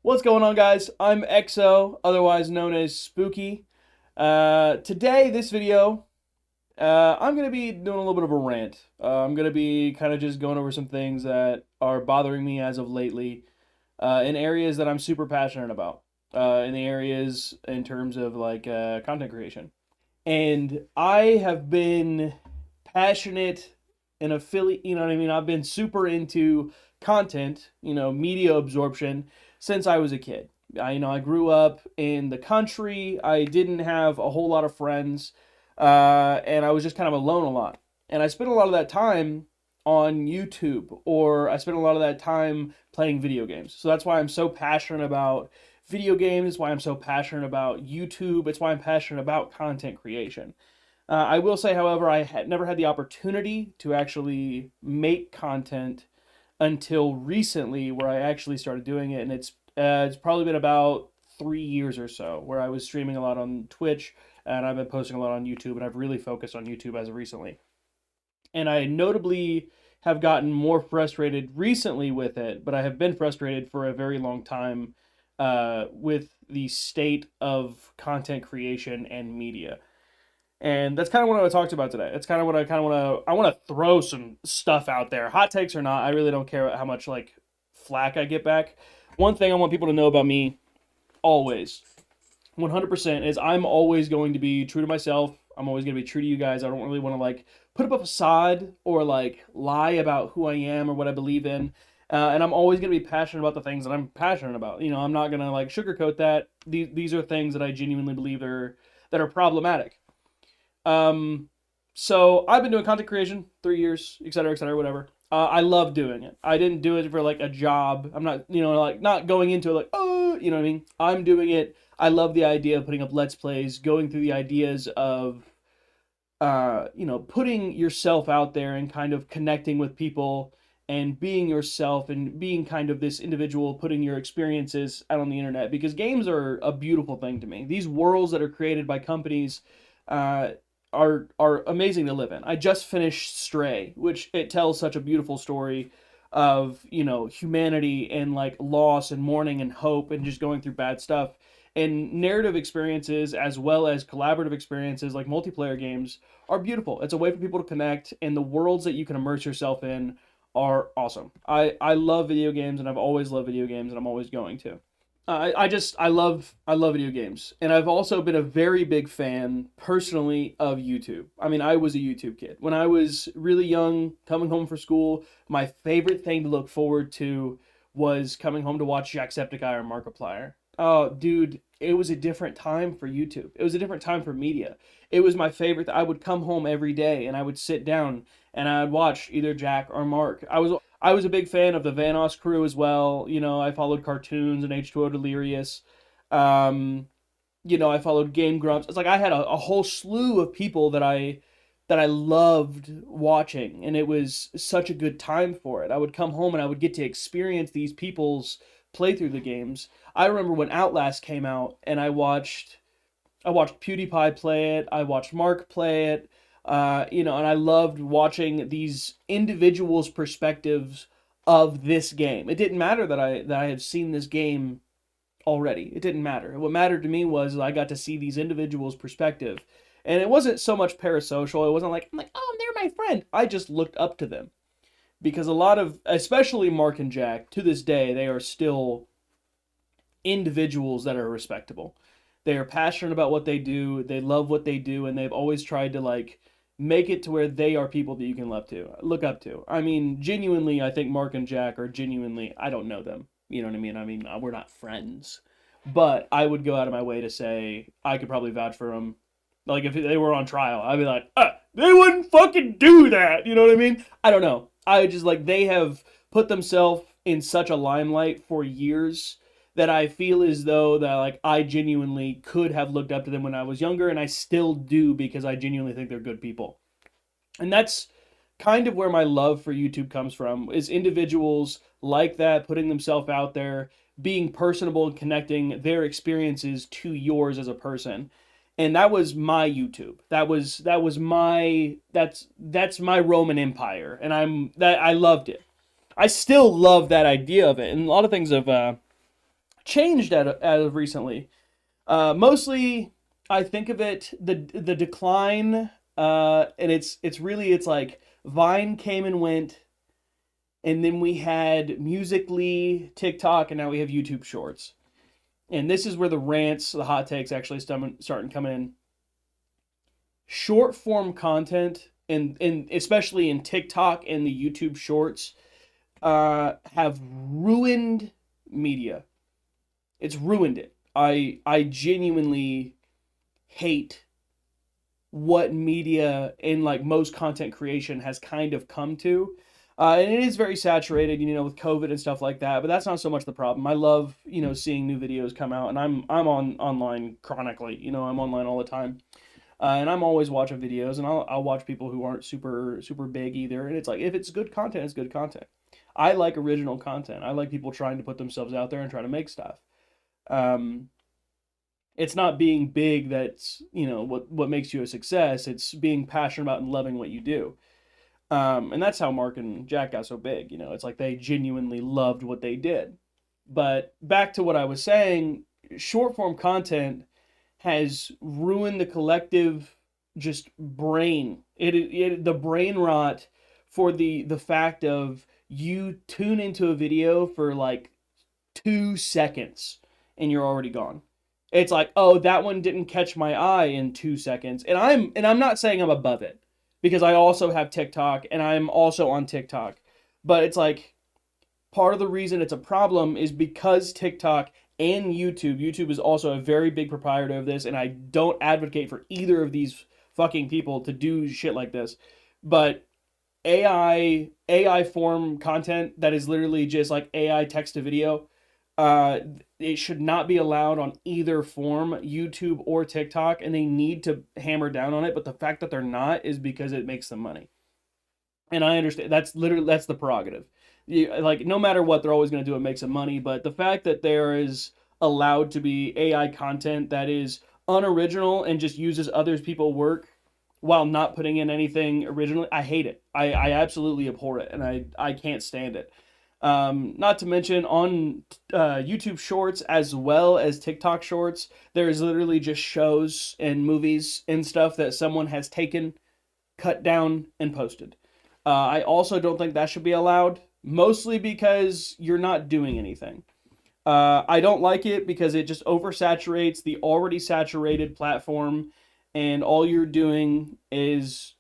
What's going on, guys? I'm XO, otherwise known as Spooky. Today, this video, I'm going to be doing a little bit of a rant. I'm going to be kind of just going over some things that are bothering me as of lately in areas that I'm super passionate about, in the areas in terms of content creation. And I have been passionate and affiliate, you know what I mean? I've been super into content, media absorption since I was a kid. I grew up in the country. I didn't have a whole lot of friends, and I was just kind of alone a lot. And I spent a lot of that time on YouTube, or I spent a lot of that time playing video games. So that's why I'm so passionate about video games. It's why I'm so passionate about YouTube. It's why I'm passionate about content creation. I will say, however, I had never had the opportunity to actually make content until recently, where I actually started doing it, and it's probably been about 3 years or so, where I was streaming a lot on Twitch, and I've been posting a lot on YouTube, and I've really focused on YouTube as of recently. And I notably have gotten more frustrated recently with it, but I have been frustrated for a very long time with the state of content creation and media. And that's kind of what I want to talk about today. It's kind of what I kind of want to. I want to throw some stuff out there, hot takes or not. I really don't care how much flack I get back. One thing I want people to know about me, always, 100%, is I'm always going to be true to myself. I'm always going to be true to you guys. I don't really want to put up a facade or lie about who I am or what I believe in. And I'm always going to be passionate about the things that I'm passionate about. I'm not going to sugarcoat that. These are things that I genuinely believe that are problematic. Um, so I've been doing content creation 3 years, et cetera, whatever. I love doing it. I didn't do it for a job. I'm not, not going into it oh, you know what I mean? I'm doing it. I love the idea of putting up Let's Plays, going through the ideas of, putting yourself out there and kind of connecting with people and being yourself and being kind of this individual, putting your experiences out on the internet because games are a beautiful thing to me. These worlds that are created by companies, uh, are amazing to live in. I just finished Stray, which it tells such a beautiful story of humanity and loss and mourning and hope and just going through bad stuff. And narrative experiences as well as collaborative experiences like multiplayer games are beautiful. It's a way for people to connect, and the worlds that you can immerse yourself in are awesome. I love video games, and I've always loved video games, and I'm always going to. I love video games, and I've also been a very big fan personally of YouTube. I mean, I was a YouTube kid when I was really young, coming home from school. My favorite thing to look forward to was coming home to watch Jacksepticeye or Markiplier. Oh, dude, it was a different time for YouTube. It was a different time for media. It was my favorite. I would come home every day and I would sit down and I would watch either Jack or Mark. I was a big fan of the Vanoss crew as well. I followed cartoons and H2O Delirious. Um, I followed Game Grumps. It's like I had a whole slew of people that I loved watching, and it was such a good time for it. I would come home and I would get to experience these people's play through the games. I remember when Outlast came out, and I watched PewDiePie play it. I watched Mark play it. And I loved watching these individuals' perspectives of this game. It didn't matter that I had seen this game already. It didn't matter. What mattered to me was I got to see these individuals' perspective. And it wasn't so much parasocial. It wasn't oh, they're my friend. I just looked up to them. Because a lot of, especially Mark and Jack, to this day, they are still individuals that are respectable. They are passionate about what they do. They love what they do, and they've always tried to make it to where they are people that you can look up to. I mean, genuinely, I think Mark and Jack are genuinely. I don't know them. You know what I mean? I mean, we're not friends, but I would go out of my way to say I could probably vouch for them. Like if they were on trial, I'd be like, they wouldn't fucking do that. You know what I mean? I don't know. I just they have put themselves in such a limelight for years that I feel as though that I genuinely could have looked up to them when I was younger, and I still do because I genuinely think they're good people. And that's kind of where my love for YouTube comes from, is individuals like that putting themselves out there, being personable and connecting their experiences to yours as a person. And that was my YouTube. That was my that's my Roman Empire, and I loved it. I still love that idea of it, and a lot of things have changed as of recently. Mostly, I think of it the decline, and it's like Vine came and went, and then we had Musically, TikTok, and now we have YouTube Shorts. And this is where the rants, the hot takes actually starting coming in. Short form content, and especially in TikTok and the YouTube Shorts, have ruined media. It's ruined it. I genuinely hate what media and like most content creation has kind of come to. And it is very saturated, with COVID and stuff like that. But that's not so much the problem. I love, seeing new videos come out, and I'm on online chronically. I'm online all the time, and I'm always watching videos, and I'll watch people who aren't super super big either. And it's like if it's good content, it's good content. I like original content. I like people trying to put themselves out there and try to make stuff. Um, it's not being big that's what makes you a success. It's being passionate about and loving what you do. And that's how Mark and Jack got so big. It's like they genuinely loved what they did. But back to what I was saying, short form content has ruined the collective just brain. The brain rot for the fact of you tune into a video for like 2 seconds and you're already gone. It's like, oh, that one didn't catch my eye in 2 seconds. And I'm not saying I'm above it, because I also have TikTok and I'm also on TikTok. But it's like part of the reason it's a problem is because TikTok and YouTube is also a very big proprietor of this, and I don't advocate for either of these fucking people to do shit like this. But AI form content that is literally just like AI text to video, it should not be allowed on either form, YouTube or TikTok, and they need to hammer down on it. But the fact that they're not is because it makes them money. And I understand that's the prerogative. Like no matter what, they're always going to do what makes them money. But the fact that there is allowed to be AI content that is unoriginal and just uses others people's work while not putting in anything original, I hate it. I absolutely abhor it, and I can't stand it. Not to mention on YouTube Shorts as well as TikTok Shorts, there is literally just shows and movies and stuff that someone has taken, cut down, and posted. I also don't think that should be allowed, mostly because you're not doing anything. I don't like it because it just oversaturates the already saturated platform, and all you're doing is,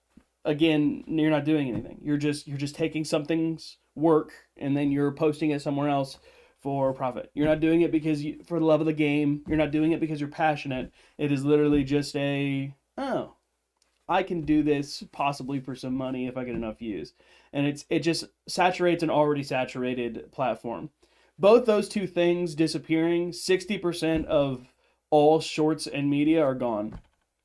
again, you're not doing anything. You're just taking something's work and then you're posting it somewhere else for profit. You're not doing it for the love of the game. You're not doing it because you're passionate. It is literally just oh, I can do this possibly for some money if I get enough views. And it just saturates an already saturated platform. Both those two things disappearing, 60% of all shorts and media are gone.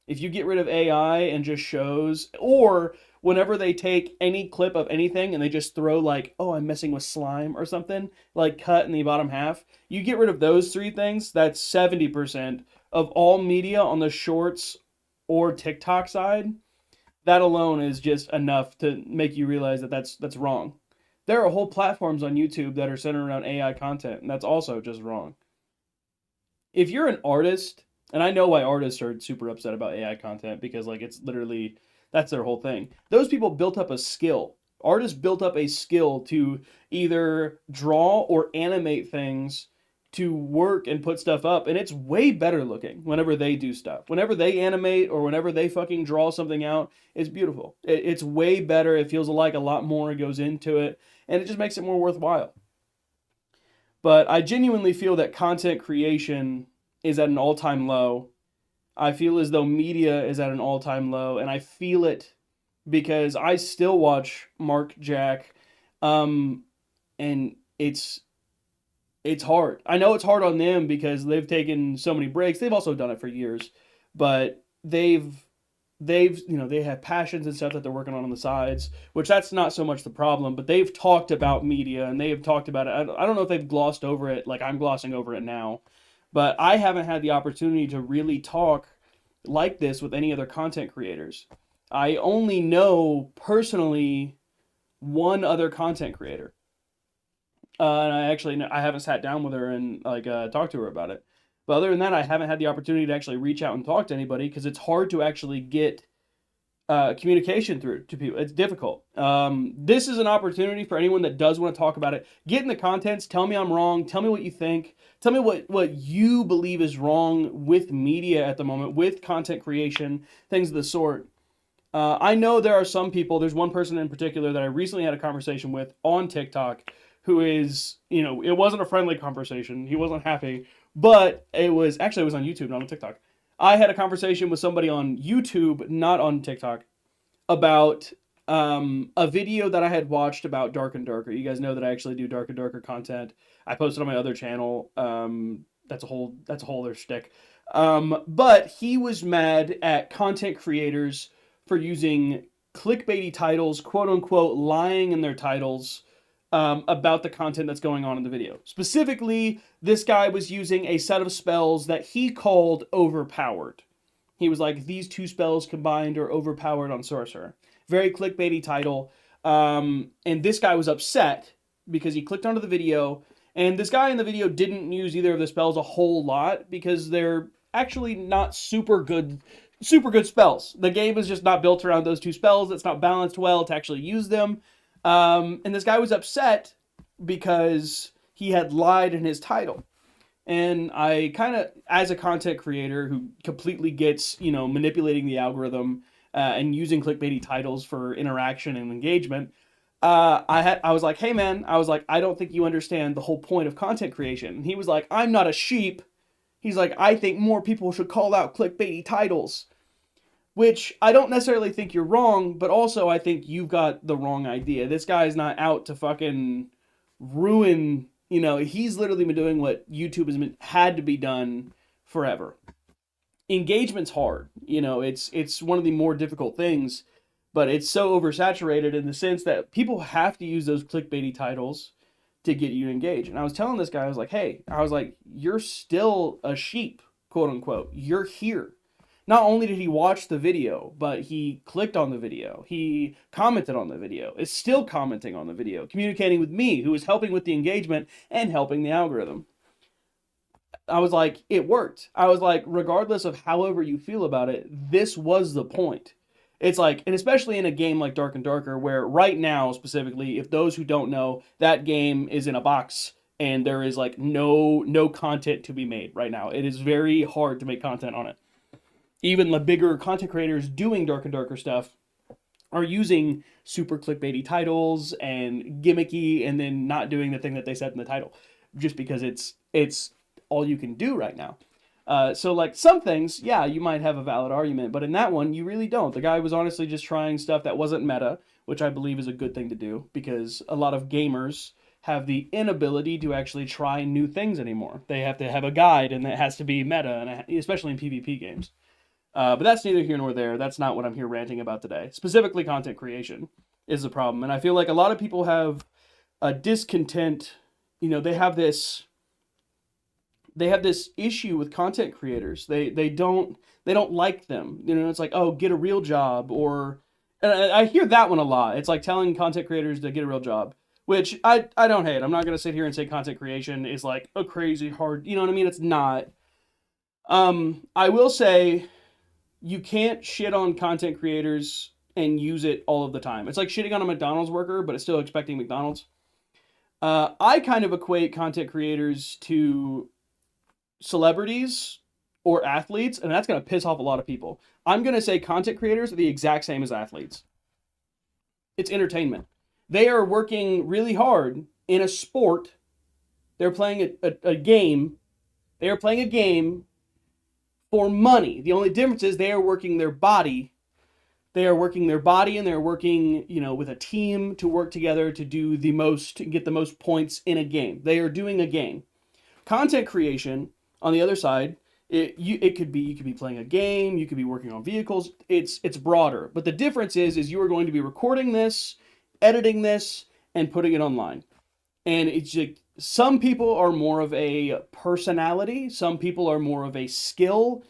If you get rid of AI and just shows, or whenever they take any clip of anything and they just throw like, oh, I'm messing with slime or something, like cut in the bottom half, you get rid of those three things, that's 70% of all media on the shorts or TikTok side. That alone is just enough to make you realize that that's wrong. There are whole platforms on YouTube that are centered around AI content, and that's also just wrong. If you're an artist, and I know why artists are super upset about AI content, because like it's literally that's their whole thing. Those people built up a skill. Artists built up a skill to either draw or animate things to work and put stuff up, and it's way better looking whenever they do stuff. Whenever they animate or whenever they fucking draw something out, it's beautiful. It's way better. It feels like a lot more goes into it, and it just makes it more worthwhile. But I genuinely feel that content creation is at an all-time low. I feel as though media is at an all-time low, and I feel it because I still watch Mark, Jack, and it's hard. I know it's hard on them because they've taken so many breaks. They've also done it for years, but they have passions and stuff that they're working on the sides, which that's not so much the problem, but they've talked about media and they have talked about it. I don't know if they've glossed over it like I'm glossing over it now, but I haven't had the opportunity to really talk like this with any other content creators. I only know personally one other content creator. And I haven't sat down with her and like talked to her about it. But other than that, I haven't had the opportunity to actually reach out and talk to anybody because it's hard to actually get communication through to people. It's difficult. This is an opportunity for anyone that does want to talk about it. Get in the contents. Tell me I'm wrong. Tell me what you think. Tell me what you believe is wrong with media at the moment, with content creation, things of the sort. I know there are some people. There's one person in particular that I recently had a conversation with on TikTok who is, it wasn't a friendly conversation. He wasn't happy, but it was on YouTube, not on TikTok. I had a conversation with somebody on YouTube, not on TikTok, about a video that I had watched about Dark and Darker. You guys know that I actually do Dark and Darker content. I posted on my other channel. That's a whole other shtick. But he was mad at content creators for using clickbaity titles, quote unquote, lying in their titles about the content that's going on in the video. Specifically, this guy was using a set of spells that he called overpowered. He was like, these two spells combined are overpowered on Sorcerer. Very clickbaity title. And this guy was upset because he clicked onto the video, and this guy in the video didn't use either of the spells a whole lot because they're actually not super good spells. The game is just not built around those two spells. It's not balanced well to actually use them. And this guy was upset because he had lied in his title. And I kind of, as a content creator who completely gets, manipulating the algorithm and using clickbaity titles for interaction and engagement, I was like, hey man, I don't think you understand the whole point of content creation. And he was like, I'm not a sheep. He's like, I think more people should call out clickbaity titles. Which I don't necessarily think you're wrong, but also I think you've got the wrong idea. This guy's not out to fucking ruin, he's literally been doing what YouTube has had to be done forever. Engagement's hard. It's one of the more difficult things, but it's so oversaturated in the sense that people have to use those clickbaity titles to get you to engage. And I was telling this guy, I was like, you're still a sheep, quote unquote. You're here. Not only did he watch the video, but he clicked on the video. He commented on the video. Is still commenting on the video, communicating with me, who is helping with the engagement and helping the algorithm. I was like, it worked. I was like, regardless of however you feel about it, this was the point. It's like, and especially in a game like Dark and Darker, where right now, specifically, if those who don't know, that game is in a box and there is like no content to be made right now. It is very hard to make content on it. Even the bigger content creators doing Dark and Darker stuff are using super clickbaity titles and gimmicky and then not doing the thing that they said in the title just because it's all you can do right now. So like some things, yeah, you might have a valid argument, but in that one, you really don't. The guy was honestly just trying stuff that wasn't meta, which I believe is a good thing to do because a lot of gamers have the inability to actually try new things anymore. They have to have a guide and it has to be meta, and especially in PvP games. But that's neither here nor there. That's not what I'm here ranting about today. Specifically, content creation is the problem. And I feel like a lot of people have a discontent. They have this issue with content creators. They don't like them. It's like, oh, get a real job. And I hear that one a lot. It's like telling content creators to get a real job, which I don't hate. I'm not going to sit here and say content creation is like a crazy hard, you know what I mean? It's not. I will say, you can't shit on content creators and use it all of the time. It's like shitting on a McDonald's worker, but it's still expecting McDonald's. I kind of equate content creators to celebrities or athletes, and that's going to piss off a lot of people. I'm going to say content creators are the exact same as athletes. It's entertainment. They are working really hard in a sport. They're playing a game. They are playing a game for money. The only difference is they are working their body. They are working their body and they're working, with a team to work together to do get the most points in a game. They are doing a game. Content creation, on the other side, you could be playing a game, you could be working on vehicles. It's broader. But the difference is you are going to be recording this, editing this, and putting it online. And it's just, some people are more of a personality. Some people are more of a skill.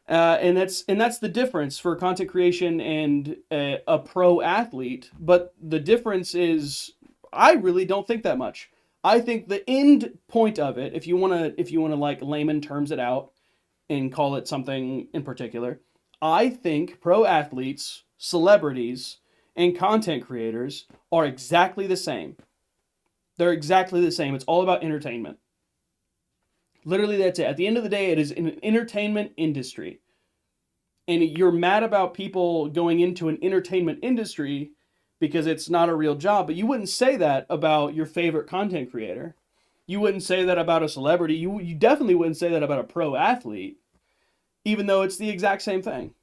And that's the difference for content creation and a pro athlete. But the difference is, I really don't think that much. I think the end point of it, if you wanna like layman terms it out and call it something in particular, I think pro athletes, celebrities, and content creators are exactly the same. They're exactly the same. It's all about entertainment. Literally, that's it. At the end of the day, it is an entertainment industry. And you're mad about people going into an entertainment industry because it's not a real job, but you wouldn't say that about your favorite content creator. You wouldn't say that about a celebrity. You definitely wouldn't say that about a pro athlete, even though it's the exact same thing.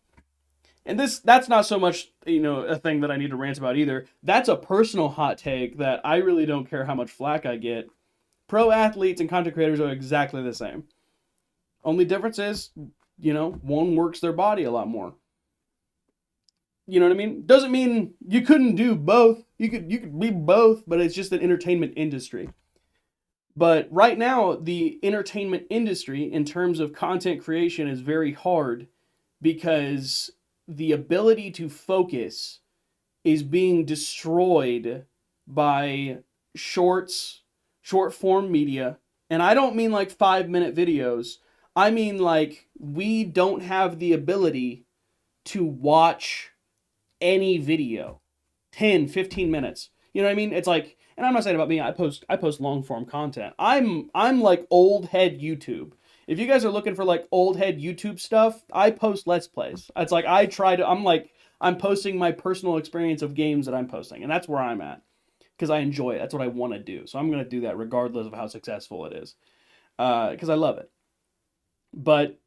And that's not so much, a thing that I need to rant about either. That's a personal hot take that I really don't care how much flack I get. Pro athletes and content creators are exactly the same. Only difference is, one works their body a lot more. You know what I mean? Doesn't mean you couldn't do both. You could be both, but it's just an entertainment industry. But right now, the entertainment industry in terms of content creation is very hard because the ability to focus is being destroyed by shorts, short form media. And I don't mean like 5-minute videos. I mean like we don't have the ability to watch any video 10, 15 minutes. You know what I mean? It's like, and I'm not saying about me, I post long form content. I'm like old head YouTube. If you guys are looking for like old head YouTube stuff, I post let's plays. It's like I'm posting my personal experience of games that I'm posting, and that's where I'm at because I enjoy it. That's what I want to do. So I'm going to do that regardless of how successful it is. Because I love it. But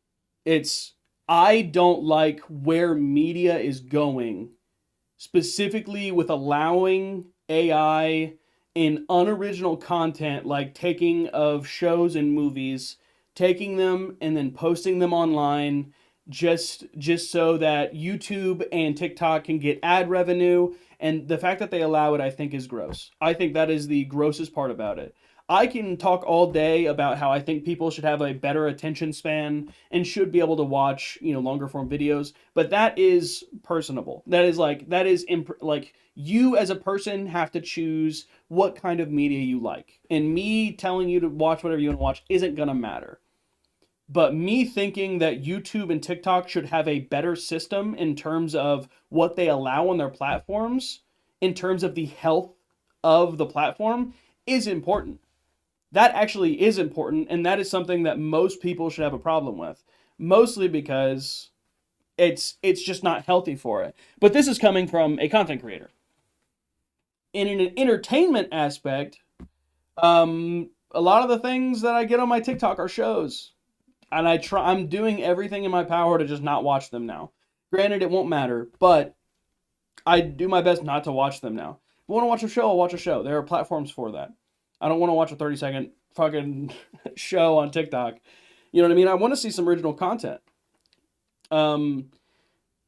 it's I don't like where media is going, specifically with allowing AI in unoriginal content, like taking of shows and movies, taking them and then posting them online just so that YouTube and TikTok can get ad revenue. And the fact that they allow it, I think, is gross. I think that is the grossest part about it. I can talk all day about how I think people should have a better attention span and should be able to watch, longer form videos, but that is personable. Like you as a person have to choose what kind of media you like. And me telling you to watch whatever you want to watch isn't going to matter. But me thinking that YouTube and TikTok should have a better system in terms of what they allow on their platforms, in terms of the health of the platform, is important. That actually is important, and that is something that most people should have a problem with. Mostly because it's just not healthy for it. But this is coming from a content creator. In an entertainment aspect, a lot of the things that I get on my TikTok are shows. And I'm doing everything in my power to just not watch them now. Granted, it won't matter, but I do my best not to watch them now. If I want to watch a show, I'll watch a show. There are platforms for that. I don't want to watch a 30-second fucking show on TikTok. You know what I mean? I want to see some original content. Um,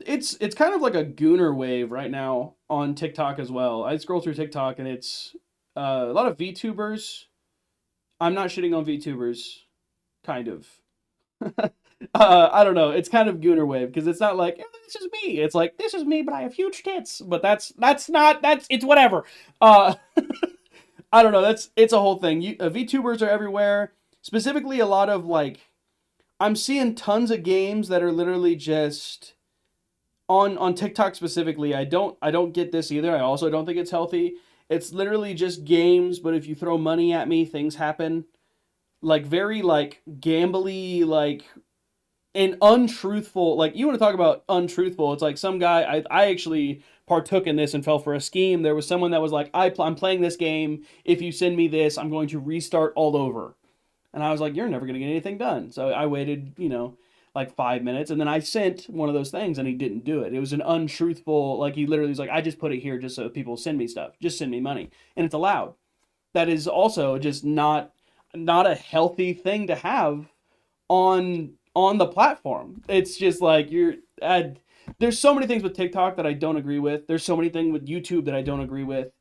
it's kind of like a gooner wave right now on TikTok as well. I scroll through TikTok and it's a lot of VTubers. I'm not shitting on VTubers, kind of. I don't know. It's kind of gooner wave because it's not like this is me. It's like this is me, but I have huge tits. But that's not it's whatever. Uh, I don't know. It's a whole thing. VTubers are everywhere. Specifically, a lot of like I'm seeing tons of games that are literally just on TikTok specifically. I don't get this either. I also don't think it's healthy. It's literally just games, but if you throw money at me, things happen. Like very like gambly, like and untruthful. Like you want to talk about untruthful? It's like some guy. I actually partook in this and fell for a scheme. There was someone that was like, I'm playing this game. If you send me this, I'm going to restart all over. And I was like, you're never going to get anything done. So I waited, like 5 minutes, and then I sent one of those things, and he didn't do it. It was an untruthful. Like he literally was like, I just put it here just so people send me stuff. Just send me money, and it's allowed. That is also just not a healthy thing to have on the platform. It's just like there's so many things with TikTok that I don't agree with. There's so many things with YouTube that I don't agree with.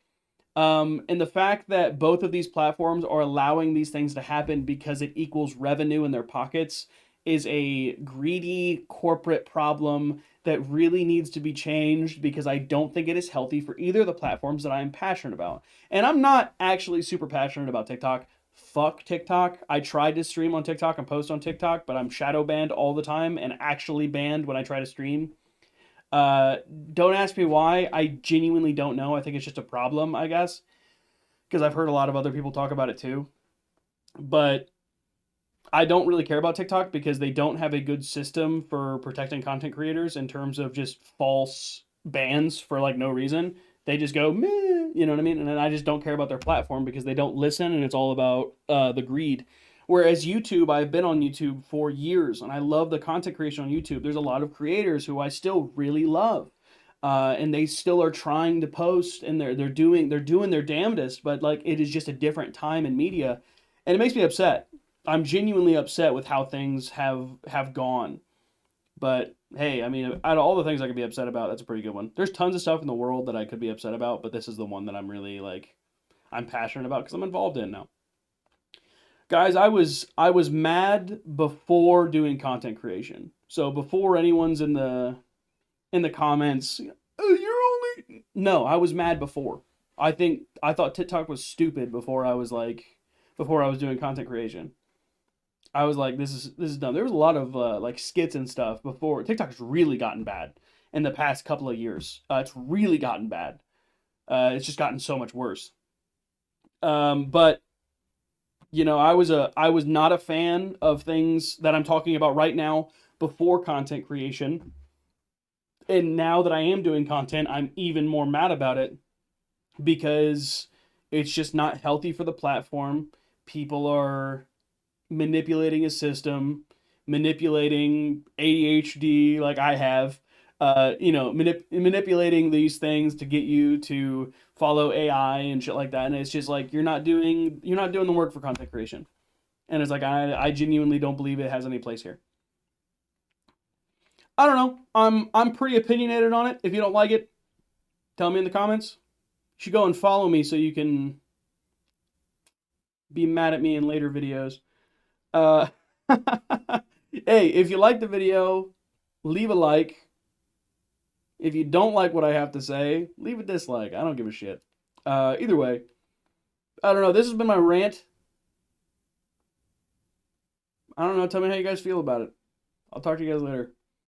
And the fact that both of these platforms are allowing these things to happen because it equals revenue in their pockets is a greedy corporate problem that really needs to be changed because I don't think it is healthy for either of the platforms that I'm passionate about. And I'm not actually super passionate about TikTok. Fuck TikTok. I tried to stream on TikTok and post on TikTok, but I'm shadow banned all the time and actually banned when I try to stream. Uh, don't ask me why. I genuinely don't know. I think it's just a problem, I guess, because I've heard a lot of other people talk about it too. But I don't really care about TikTok because they don't have a good system for protecting content creators in terms of just false bans for like no reason. They just go, meh, you know what I mean? And then I just don't care about their platform because they don't listen and it's all about the greed. Whereas YouTube, I've been on YouTube for years and I love the content creation on YouTube. There's a lot of creators who I still really love. And they still are trying to post and they're doing their damnedest, but like it is just a different time in media. And it makes me upset. I'm genuinely upset with how things have gone. But hey, I mean, out of all the things I could be upset about, that's a pretty good one. There's tons of stuff in the world that I could be upset about, but this is the one that I'm really like I'm passionate about because I'm involved in now. Guys, I was mad before doing content creation. So before anyone's in the comments, oh, you're only no, I was mad before. I thought TikTok was stupid before I was doing content creation. I was like, this is dumb. There was a lot of like skits and stuff before. TikTok's really gotten bad in the past couple of years. It's really gotten bad. It's just gotten so much worse. But I was not a fan of things that I'm talking about right now before content creation, and now that I am doing content, I'm even more mad about it because it's just not healthy for the platform. People are manipulating a system, manipulating ADHD like I have, manipulating these things to get you to follow AI and shit like that. And it's just like you're not doing the work for content creation. And it's like I genuinely don't believe it has any place here. I don't know. I'm pretty opinionated on it. If you don't like it, tell me in the comments. You should go and follow me so you can be mad at me in later videos. Uh, hey, if you like the video, leave a like. If you don't like what I have to say, leave a dislike. I don't give a shit. Either way, I don't know. This has been my rant. I don't know. Tell me how you guys feel about it. I'll talk to you guys later.